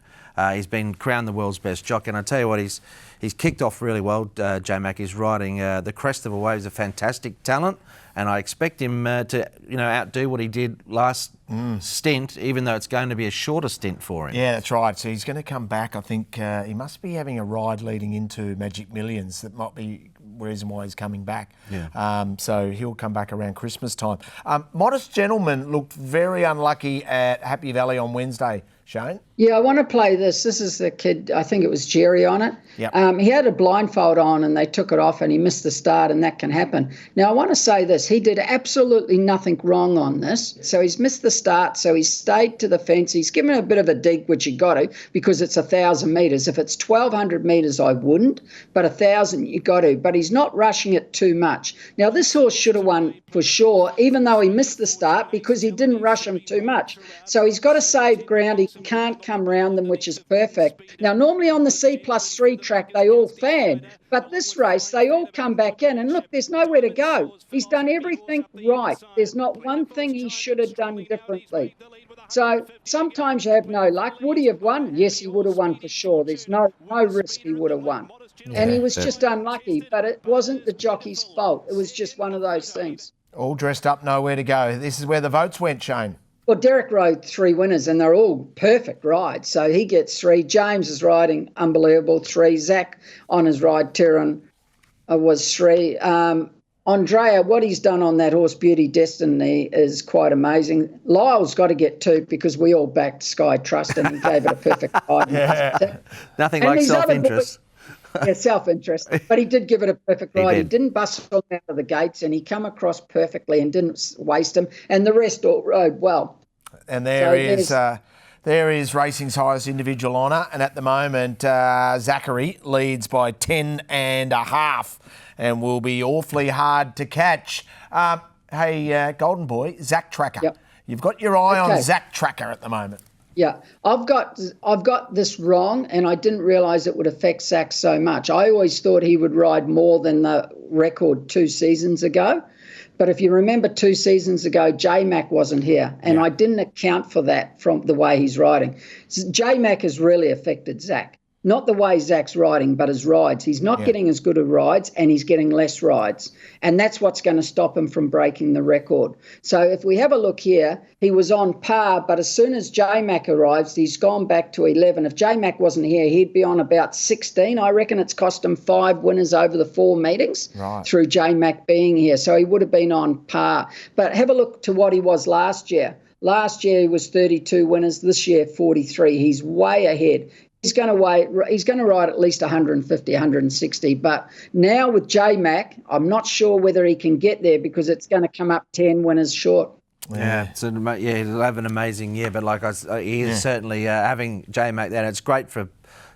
He's been crowned the world's best jockey, and I tell you what, he's kicked off really well. J-Mac is riding the crest of a wave. He's a fantastic talent, and I expect him to outdo what he did last stint, even though it's going to be a shorter stint for him. Yeah, that's right. So he's going to come back. I think he must be having a ride leading into Magic Millions. That might be the reason why he's coming back. Yeah. So he'll come back around Christmas time. Modest Gentleman looked very unlucky at Happy Valley on Wednesday, Shane. Yeah, I want to play this. This is the kid, I think it was Jerry on it. Yep. He had a blindfold on and they took it off and he missed the start, and that can happen. Now, I want to say this. He did absolutely nothing wrong on this. So he's missed the start, so he stayed to the fence. He's given a bit of a dig, which you got to, because it's 1,000 metres. If it's 1,200 metres, I wouldn't, but 1,000 you got to. But he's not rushing it too much. Now, this horse should have won for sure, even though he missed the start, because he didn't rush him too much. So he's got to save ground. He can't come round them, which is perfect. Now, normally on the C+3 track, they all fan, but this race, they all come back in, and look, there's nowhere to go. He's done everything right. There's not one thing he should have done differently. So sometimes you have no luck. Would he have won? Yes, he would have won for sure. There's no risk he would have won. And he was just unlucky, but it wasn't the jockey's fault. It was just one of those things. All dressed up, nowhere to go. This is where the votes went, Shane. Well, Derek rode 3 winners, and they're all perfect rides. So he gets 3. James is riding unbelievable, 3. Zach on his ride, Tyron, was 3. Andrea, what he's done on that horse, Beauty Destiny, is quite amazing. Lyle's got to get 2 because we all backed Sky Trust and he gave it a perfect ride. Nothing like self-interest. Yeah, self-interest. But he did give it a perfect ride. He didn't bust him out of the gates, and he come across perfectly and didn't waste him. And the rest all rode well. And there is racing's highest individual honour. And at the moment, Zachary leads by 10.5 and will be awfully hard to catch. Hey, Golden Boy, Zach Tracker. Yep. You've got your eye on Zach Tracker at the moment. Yeah, I've got this wrong, and I didn't realise it would affect Zach so much. I always thought he would ride more than the record 2 seasons ago. But if you remember 2 seasons ago, J-Mac wasn't here, and I didn't account for that from the way he's riding. J-Mac has really affected Zach. Not the way Zach's riding, but his rides. He's not getting as good of rides, and he's getting less rides. And that's what's going to stop him from breaking the record. So if we have a look here, he was on par, but as soon as J-Mac arrives, he's gone back to 11. If J-Mac wasn't here, he'd be on about 16. I reckon it's cost him 5 winners over the 4 meetings through J-Mac being here. So he would have been on par. But have a look to what he was last year. Last year he was 32 winners. This year, 43. He's way ahead. He's going to ride at least 150, 160. But now with J-Mac, I'm not sure whether he can get there because it's going to come up 10 winners short. Yeah, he'll have an amazing year. But like he is certainly having J-Mac there. And it's great for,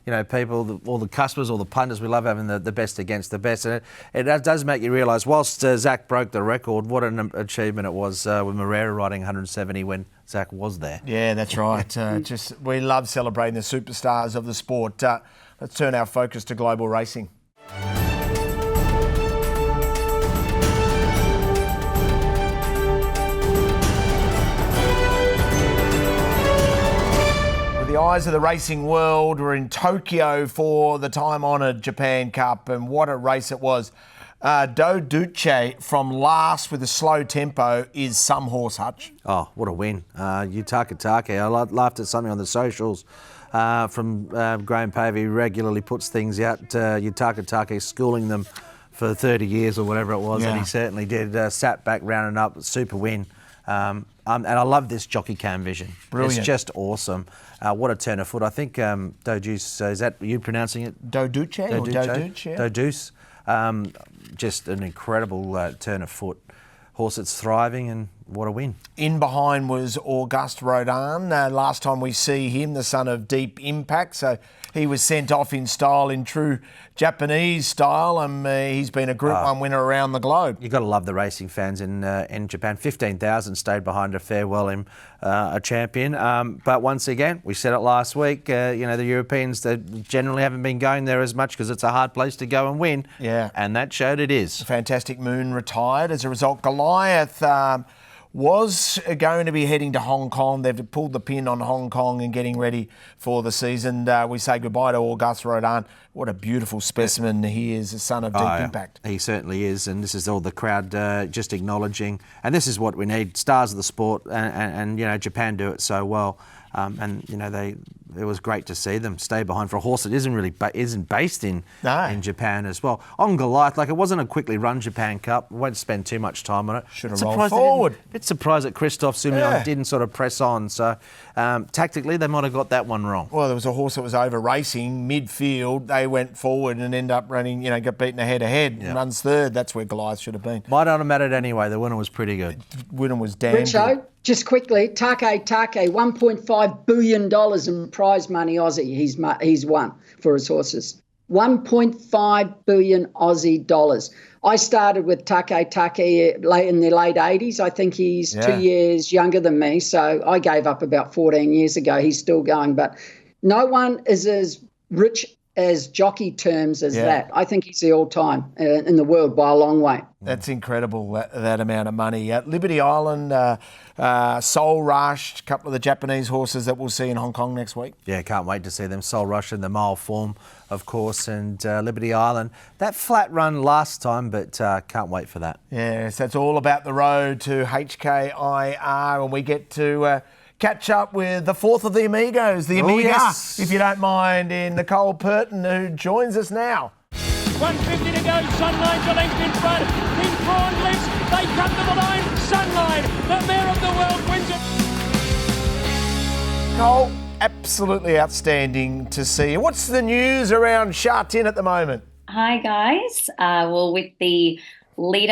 people, all the customers, all the punters. We love having the best against the best. And it does make you realise, whilst Zach broke the record, what an achievement it was with Moreira riding 170 when Zach was there. Yeah, that's right. We love celebrating the superstars of the sport. Let's turn our focus to global racing. The eyes of the racing world were in Tokyo for the time-honoured Japan Cup, and what a race it was. Do Duce from last with a slow tempo is some horse, Hutch. Oh, what a win. Yutaka Take. I laughed at something on the socials from Graham Pavey, regularly puts things out. Yutaka Take schooling them for 30 years or whatever it was, and he certainly did. Sat back, rounding up, super win. And I love this jockey cam vision. Brilliant. It's just awesome. What a turn of foot. I think Doduce, is that you pronouncing it? Doduce? Doduce. Just an incredible turn of foot. Horse that's thriving, and what a win. In behind was Auguste Rodin. Last time we see him, the son of Deep Impact. So he was sent off in style, in true Japanese style. He's been a Group 1 winner around the globe. You've got to love the racing fans in Japan. 15,000 stayed behind to farewell him, a champion. But once again, we said it last week, the Europeans, they generally haven't been going there as much because it's a hard place to go and win. Yeah. And that showed it is. Fantastic Moon retired. As a result, Goliath was going to be heading to Hong Kong. They've pulled the pin on Hong Kong and getting ready for the season. We say goodbye to Auguste Rodin. What a beautiful specimen he is, the son of Deep Impact. He certainly is, and this is all the crowd just acknowledging. And this is what we need, stars of the sport, and Japan do it so well. It was great to see them stay behind for a horse that isn't based in Japan as well. On Goliath, it wasn't a quickly run Japan Cup. We won't spend too much time on it. Should have rolled forward. A bit surprised that Christophe Soumillon didn't sort of press on. So tactically, they might have got that one wrong. Well, there was a horse that was over racing midfield. They went forward and ended up running. Got beaten head-to-head. And runs third. That's where Goliath should have been. Might not have mattered anyway. The winner was pretty good. Winner was damn Richo, good. just quickly, Take, $1.5 billion in prize money Aussie he's won for his horses. 1.5 billion Aussie dollars. I started with Take late in the late 80s. I think he's 2 years younger than me, so I gave up about 14 years ago. He's still going, but no one is as rich as jockey terms as that. I think he's the all-time in the world by a long way. That's incredible, that amount of money. Liberty Island, Soul Rush, a couple of the Japanese horses that we'll see in Hong Kong next week. Yeah, can't wait to see them. Soul Rush in the mile form, of course, and Liberty Island. That flat run last time, but can't wait for that. Yes, that's all about the road to HKIR, and we get to catch up with the fourth of the Amigos, the Amiga, if you don't mind, in Nicole Purton, who joins us now. 150 to go, Sunline's a length in front, King Prawn lifts, they come to the line, Sunline, the mare of the world, wins it. Nicole, absolutely outstanding to see you. What's the news around Sha Tin at the moment? Hi guys, with the lead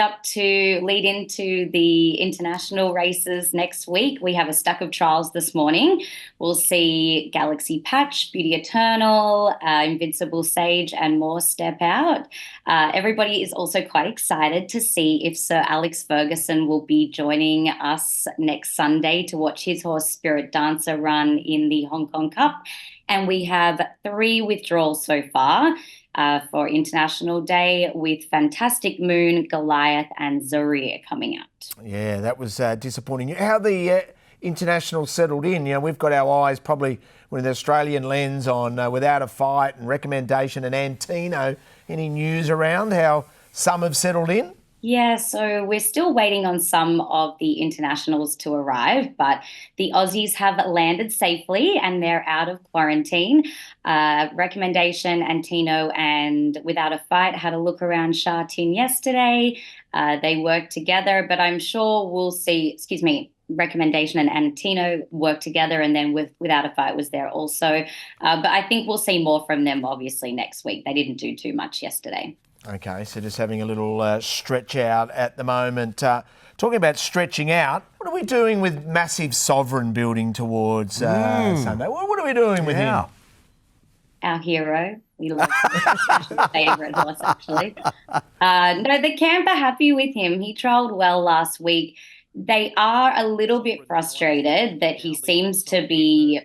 into the international races next week, we have a stack of trials this morning. We'll see Galaxy Patch, Beauty Eternal, Invincible Sage and more step out. Everybody is also quite excited to see if Sir Alex Ferguson will be joining us next Sunday to watch his horse Spirit Dancer run in the Hong Kong Cup. And we have 3 withdrawals so far for International Day, with Fantastic Moon, Goliath and Zaria coming out. Yeah, that was disappointing. How the international settled in? We've got our eyes probably with an Australian lens on Without a Fight and Recommendation and Antino. Any news around how some have settled in? Yeah, so we're still waiting on some of the internationals to arrive, but the Aussies have landed safely and they're out of quarantine. Recommendation, Antino and Without a Fight had a look around Sha Tin yesterday. They worked together, but I'm sure we'll see, Recommendation and Antino work together, and then Without a Fight was there also. But I think we'll see more from them obviously next week. They didn't do too much yesterday. Okay, so just having a little stretch out at the moment. Talking about stretching out, what are we doing with Massive Sovereign building towards Sunday? What are we doing with him? Our hero. We love him. Favourite horse, actually. No, the camp are happy with him. He trialled well last week. They are a little bit frustrated that he seems to be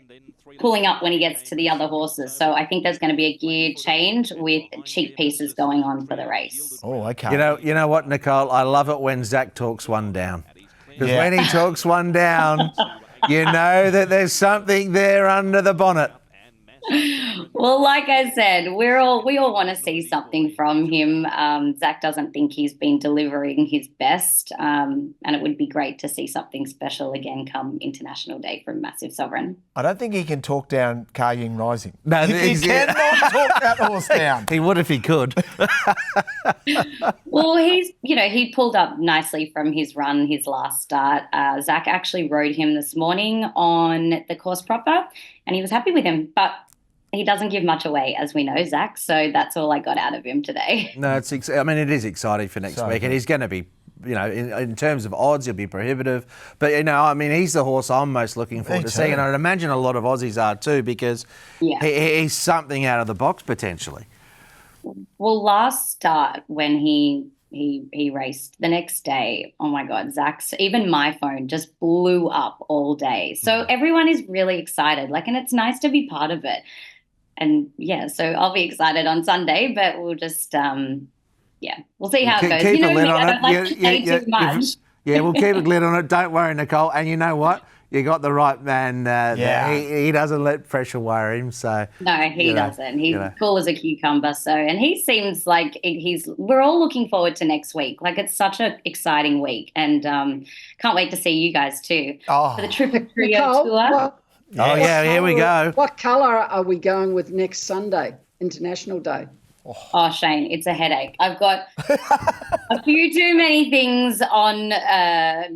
pulling up when he gets to the other horses. So I think there's going to be a gear change with cheek pieces going on for the race. Oh, okay. You know what, Nicole? I love it when Zach talks one down. Because when he talks one down, you know that there's something there under the bonnet. Well, like I said, we all want to see something from him. Zach doesn't think he's been delivering his best, and it would be great to see something special again come International Day from Massive Sovereign. I don't think he can talk down Car Ying Rising. No, he cannot talk that horse down. He would if he could. Well, he pulled up nicely from his run, his last start. Zach actually rode him this morning on the course proper, and he was happy with him, but he doesn't give much away, as we know, Zach, so that's all I got out of him today. No, it is exciting for next week, and he's going to be, in terms of odds, he'll be prohibitive. But, he's the horse I'm most looking forward to seeing, and I'd imagine a lot of Aussies are too, because he's something out of the box potentially. Well, last start when he raced, the next day, oh my God, even my phone just blew up all day. So everyone is really excited, and it's nice to be part of it. And so I'll be excited on Sunday, but we'll just, we'll see how it goes. Keep a lid on I don't like to say too much. Yeah, we'll keep a lid on it. Don't worry, Nicole. And you know what? You got the right man there. He doesn't let pressure worry him. So no, he doesn't. He's cool as a cucumber. So, and he seems like we're all looking forward to next week. It's such an exciting week, and can't wait to see you guys too for the Tripper Trio tour. Here we go. What colour are we going with next Sunday, International Day? Oh, Shane, it's a headache. I've got a few too many things on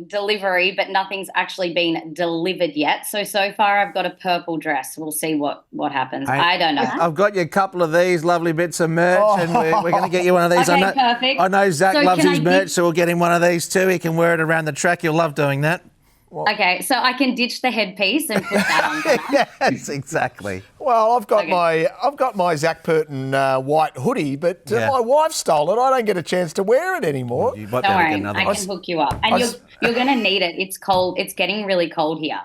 delivery, but nothing's actually been delivered yet. So far I've got a purple dress. We'll see what happens. I don't know. I've got you a couple of these lovely bits of merch, and we're going to get you one of these. Okay, perfect. I know Zach loves his merch, so we'll get him one of these too. He can wear it around the track. You'll love doing that. Okay, so I can ditch the headpiece and put that on. Yes, exactly. Well, I've got my Zach Purton white hoodie, but my wife stole it. I don't get a chance to wear it anymore. Don't worry, I can hook you up, and you're going to need it. It's cold. It's getting really cold here.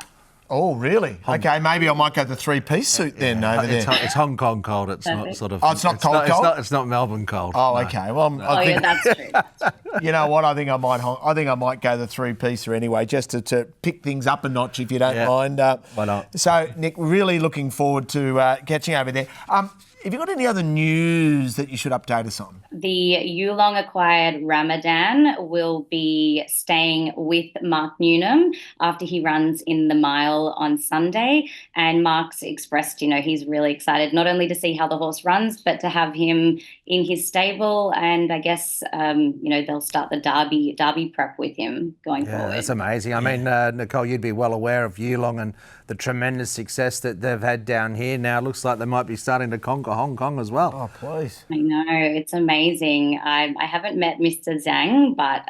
Oh, really? Okay, maybe I might go the three-piece suit then over there. It's Hong Kong cold. It's not sort of... Oh, it's not cold. It's not Melbourne cold. Oh, no. Okay. Well, I think, that's true. You know what? I think I might go the three-piecer anyway, just to pick things up a notch, if you don't mind. Why not? So, Nick, really looking forward to catching over there. Have you got any other news that you should update us on? The Yulong acquired Ramadan will be staying with Mark Newnham after he runs in the mile on Sunday. And Mark's expressed, he's really excited not only to see how the horse runs, but to have him in his stable. And I guess, they'll start the Derby prep with him going forward. That's amazing. I mean, Nicole, you'd be well aware of Yulong and the tremendous success that they've had down here. Now it looks like they might be starting to conquer Hong Kong as well. Oh, please. I know. It's amazing. I haven't met Mr. Zhang, but,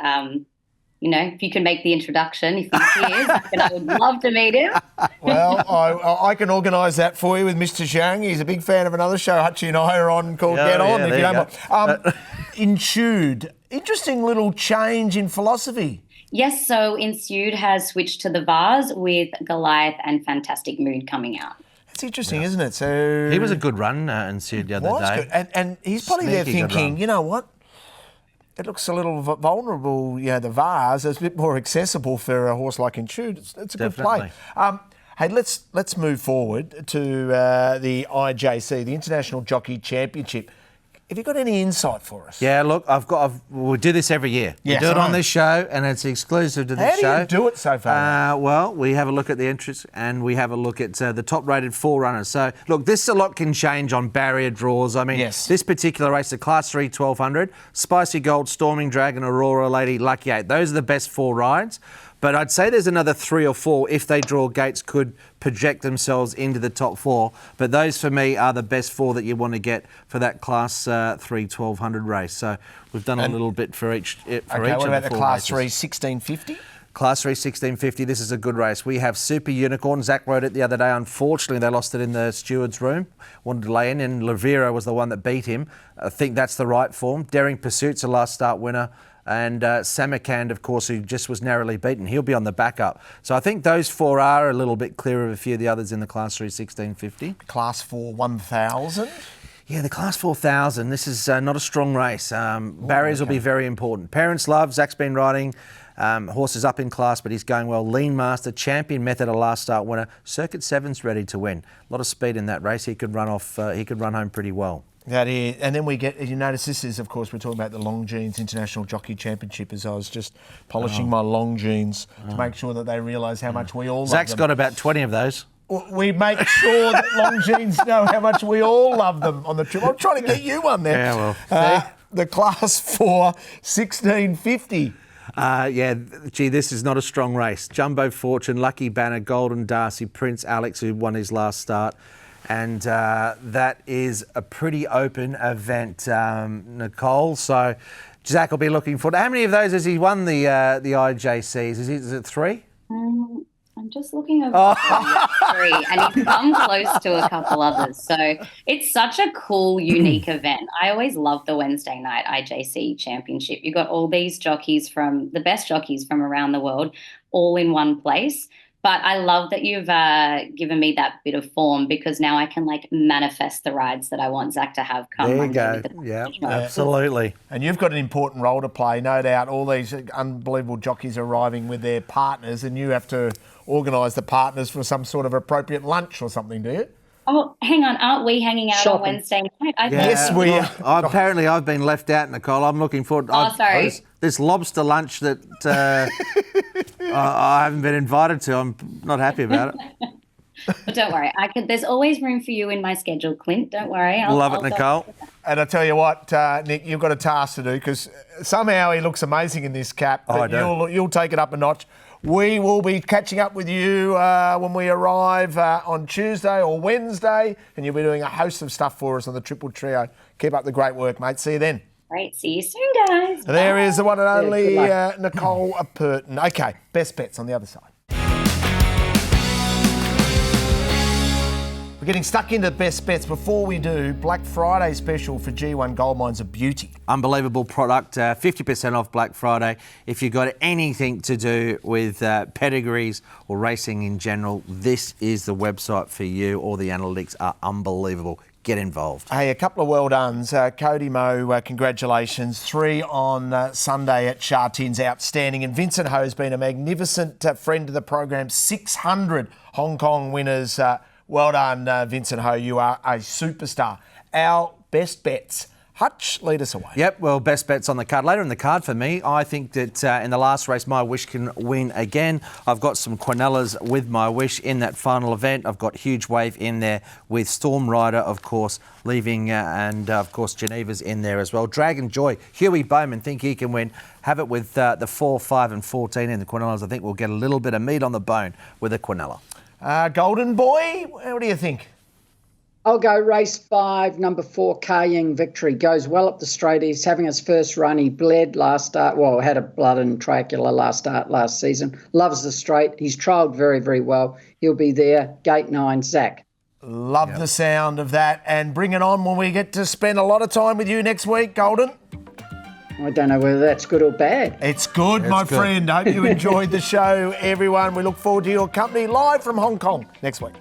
if you can make the introduction, if he's here, I would love to meet him. Well, I can organise that for you with Mr. Zhang. He's a big fan of another show Hutchie and I are on called Get On, if you don't mind. Ensued. Interesting little change in philosophy. Yes, so Ensued has switched to the Vase with Goliath and Fantastic Mood coming out. It's interesting, isn't it? So he was a good run, Ensued, the other day. Good. And he's probably there thinking, you know what? It looks a little vulnerable, the Vase. It's a bit more accessible for a horse like Ensued. It's a good play. Hey, let's move forward to the IJC, the International Jockey Championship. Have you got any insight for us? Yeah, look, we do this every year. Yes, we do it on this show, and it's exclusive to this show. How do you do it so far? Well, we have a look at the entrants, and we have a look at the top-rated forerunners. So, look, a lot can change on barrier draws. I mean, this particular race, the Class 3 1200, Spicy Gold, Storming Dragon, Aurora Lady, Lucky 8. Those are the best four rides. But I'd say there's another 3 or 4, if they draw gates, could project themselves into the top 4. But those, for me, are the best 4 that you want to get for that Class 3 1200 race. So we've done a little bit for each. Okay, what about the Class 3 1650? Class 3 1650, this is a good race. We have Super Unicorn. Zach rode it the other day. Unfortunately, they lost it in the steward's room. Wanted to lay in, and Lavera was the one that beat him. I think that's the right form. Daring Pursuit's a last start winner. And Samarkand, of course, who just was narrowly beaten. He'll be on the backup. So I think those 4 are a little bit clear of a few of the others in the Class 3 1650. Class 4 1000? Yeah, the Class 4000, this is not a strong race. Barriers will be very important. Parents Love, Zach's been riding. Horse is up in class, but he's going well. Lean Master, Champion Method, a last start winner. Circuit 7's ready to win. A lot of speed in that race. He could run off. He could run home pretty well. That is, and then we get. You notice this is, of course, we're talking about the Longines International Jockey Championship. As I was just polishing my Longines to make sure that they realise how much we all love them. Zach's got about 20 of those. We make sure that Longines know how much we all love them on the trip. I'm trying to get you one there. Yeah, well, the Class 4 1650. This is not a strong race. Jumbo Fortune, Lucky Banner, Golden Darcy, Prince Alex, who won his last start. And that is a pretty open event, Nicole. So Zach will be looking forward. How many of those has he won the IJCs? Is it 3? I'm just looking over 3, and he's come close to a couple others. So it's such a cool, unique event. I always love the Wednesday night IJC Championship. You've got all these jockeys from the best jockeys from around the world, all in one place. But I love that you've given me that bit of form, because now I can manifest the rides that I want Zach to have come. There you go. Yeah, absolutely. And you've got an important role to play, no doubt. All these unbelievable jockeys arriving with their partners, and you have to organise the partners for some sort of appropriate lunch or something, do you? Oh, hang on. Aren't we hanging out on Wednesday night? Yes, we are. Apparently, I've been left out, Nicole. I'm looking forward. Sorry. This lobster lunch that I haven't been invited to. I'm not happy about it. But don't worry. There's always room for you in my schedule, Clint. Don't worry. Love it, Nicole. And I tell you what, Nick, you've got a task to do, because somehow he looks amazing in this cap. But you'll take it up a notch. We will be catching up with you when we arrive on Tuesday or Wednesday, and you'll be doing a host of stuff for us on the Triple Trio. Keep up the great work, mate. See you then. Great. See you soon, guys. There is the one and only Nicole Purton. Okay, best bets on the other side. We're getting stuck into best bets. Before we do, Black Friday special for G1 Gold Mines of Beauty. Unbelievable product, 50% off Black Friday. If you've got anything to do with pedigrees or racing in general, this is the website for you. All the analytics are unbelievable. Get involved. Hey, a couple of well dones. Cody Moe, congratulations. 3 on Sunday at Sha Tin's, outstanding. And Vincent Ho's been a magnificent friend of the program. 600 Hong Kong winners. Well done, Vincent Ho. You are a superstar. Our best bets. Hutch, lead us away. Yep, well, best bets on the card. Later in the card for me, I think that in the last race, My Wish can win again. I've got some Quinellas with My Wish in that final event. I've got Huge Wave in there with Storm Rider, of course, leaving, and of course, Geneva's in there as well. Dragon Joy, Huey Bowman, think he can win. Have it with the 4, 5 and 14 in the Quinellas. I think we'll get a little bit of meat on the bone with a Quinella. Golden Boy, what do you think? I'll go race 5, number 4, Kaying Victory. Goes well up the straight. He's having his first run. He bled last start. Well, had a blood and trachea last start last season. Loves the straight. He's trialled very, very well. He'll be there. Gate 9, Zach. Love the sound of that. And bring it on when we get to spend a lot of time with you next week, Golden. I don't know whether that's good or bad. It's good, my friend. Hope you enjoyed the show, everyone. We look forward to your company live from Hong Kong next week.